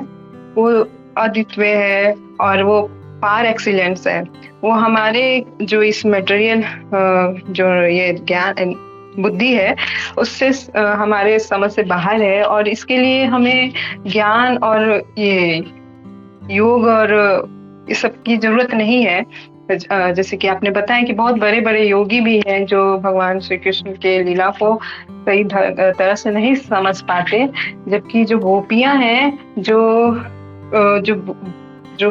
वो अद्वितीय है और वो पार एक्सीलेंस है। वो हमारे जो इस मटेरियल जो ये ज्ञान बुद्धि है उससे हमारे समझ से बाहर है, और इसके लिए हमें ज्ञान और ये योग और इस सब की जरूरत नहीं है। जैसे कि आपने बताया कि बहुत बड़े बड़े योगी भी हैं जो भगवान श्री कृष्ण के लीला को सही तरह से नहीं समझ पाते, जबकि जो गोपियां हैं जो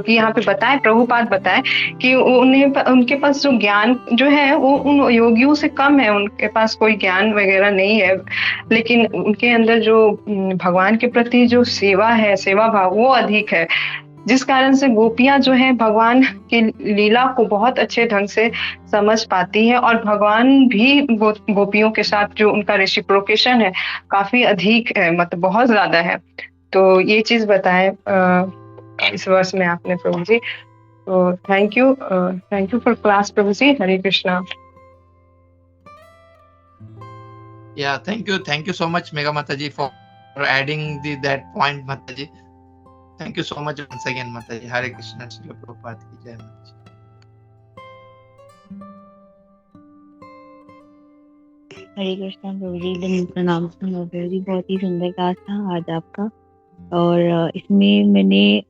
कि यहाँ पे बताए प्रभुपाद बताए कि उनके पास जो ज्ञान जो है वो उन योगियों से कम है, उनके पास कोई ज्ञान वगैरह नहीं है, लेकिन उनके अंदर जो भगवान के प्रति जो सेवा है, सेवा भाव वो अधिक है, जिस कारण से गोपियां जो है भगवान की लीला को बहुत अच्छे ढंग से समझ पाती है, और भगवान भी गोपियों के साथ जो उनका रेसिप्रोकेशन है काफी अधिक है, मतलब बहुत ज्यादा है। तो ये चीज बताएं इस वर्ष में आपने प्रभु जी। तो thank you for class Prabhu ji. Hare Krishna. Yeah, thank you so much Megha Mataji for adding that point Mataji. Thank you so much once again Mataji. Hare Krishna, Srila Prabhupada की जय माताजी। हरे कृष्णा प्रभु जी, दंड प्रणाम प्रभु जी। बहुत ही सुंदर क्लास था आज आपका, और इसमें मैंने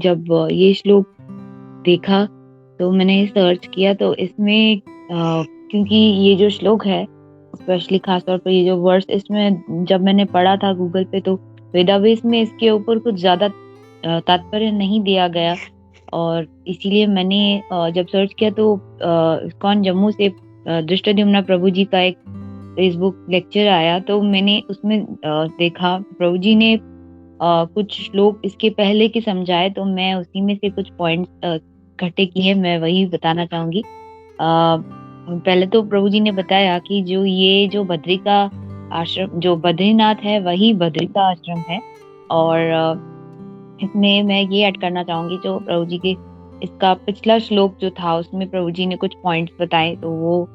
जब ये श्लोक देखा तो मैंने सर्च किया, तो इसमें क्योंकि ये जो श्लोक है स्पेशली खासतौर पर ये जो वर्स, इसमें जब मैंने पढ़ा था गूगल पे तो वेदावेस में इसके ऊपर कुछ ज्यादा तात्पर्य नहीं दिया गया, और इसीलिए मैंने जब सर्च किया तो इस्कॉन जम्मू से दृष्टद्युम्न प्रभु जी का एक फेसबुक लेक्चर आया, तो मैंने उसमें देखा प्रभु जी ने कुछ श्लोक इसके पहले के समझाए, तो मैं उसी में से कुछ पॉइंट्स इकट्ठे किए, मैं वही बताना चाहूंगी। पहले तो प्रभु जी ने बताया कि जो बद्री का आश्रम, जो बद्रीनाथ है वही बद्री का आश्रम है, और इसमें मैं ये ऐड करना चाहूंगी जो प्रभु जी के इसका पिछला श्लोक जो था उसमें प्रभु जी ने कुछ पॉइंट्स बताए, तो वो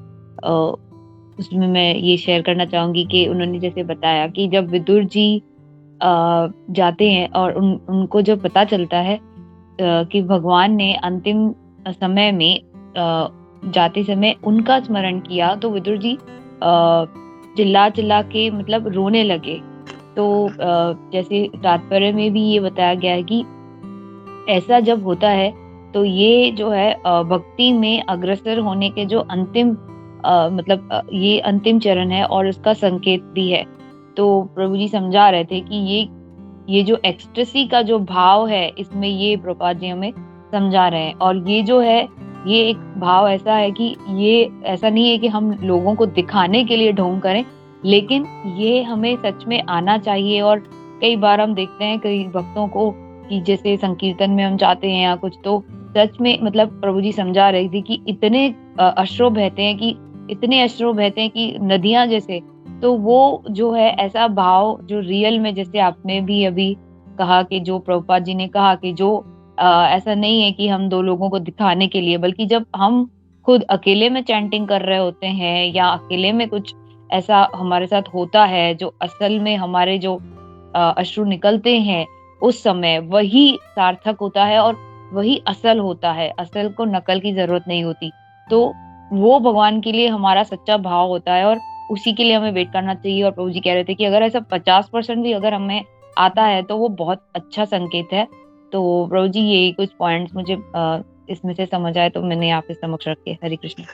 उसमें मैं ये शेयर करना चाहूंगी कि उन्होंने जैसे बताया कि जब विदुर जी जाते हैं और उनको जब पता चलता है कि भगवान ने अंतिम समय में जाते समय उनका स्मरण किया, तो विदुर जी चिल्ला के मतलब रोने लगे। तो जैसे तात्पर्य में भी ये बताया गया है कि ऐसा जब होता है तो ये जो है भक्ति में अग्रसर होने के जो अंतिम ये अंतिम चरण है और इसका संकेत भी है। तो प्रभु जी समझा रहे थे कि ये जो एक्सटेसी का जो भाव है, इसमें ये प्रभुपाद जी हमें समझा रहे हैं। और ये जो है, ये एक भाव ऐसा है कि ये ऐसा नहीं है कि हम लोगों को दिखाने के लिए ढोंग करें, लेकिन ये हमें सच में आना चाहिए। और कई बार हम देखते हैं कई भक्तों को कि जैसे संकीर्तन में हम जाते हैं या कुछ, तो सच में प्रभु जी समझा रही थी कि इतने अश्रु बहते हैं, कि इतने अश्रु बहते हैं कि नदियां जैसे। तो वो जो है ऐसा भाव जो रियल में, जैसे आपने भी अभी कहा कि जो प्रभुपाद जी ने कहा कि जो ऐसा नहीं है कि हम 2 लोगों को दिखाने के लिए, बल्कि जब हम खुद अकेले में चैंटिंग कर रहे होते हैं या अकेले में कुछ ऐसा हमारे साथ होता है जो असल में हमारे जो अश्रु निकलते हैं, उस समय वही सार्थक होता है और वही असल होता है। असल को नकल की जरूरत नहीं होती। तो वो भगवान के लिए हमारा सच्चा भाव होता है और उसी के लिए हमें वेट करना चाहिए। और प्रभु जी कह रहे थे कि अगर ऐसा 50% भी अगर हमें आता है तो वो बहुत अच्छा संकेत है। तो प्रभु जी यही कुछ पॉइंट्स मुझे इसमें से समझ आए, तो मैंने आपके समक्ष रखे। हरे कृष्ण।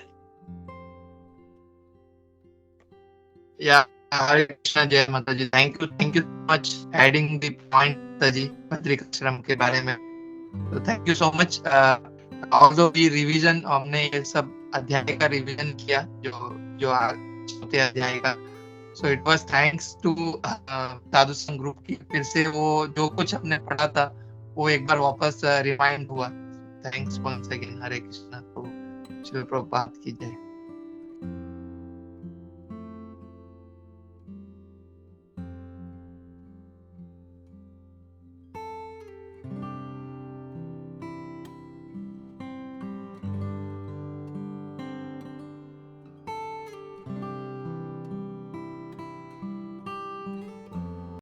या हरे कृष्णा, जय माता जी। Thank you much adding the point माता जी बद्रिकाश्रम के बारे में। तो thank you so much. Although we revision, हमने ये सब अध्याय का रिवीजन किया जो चौथे अध्याय का। So it was thanks to Sadhu Sangh group की, फिर से वो जो कुछ हमने पढ़ा था वो एक बार वापस रिमाइंड हुआ। Thanks once again. Hare Krishna. तो श्री प्रभुपाद की जय।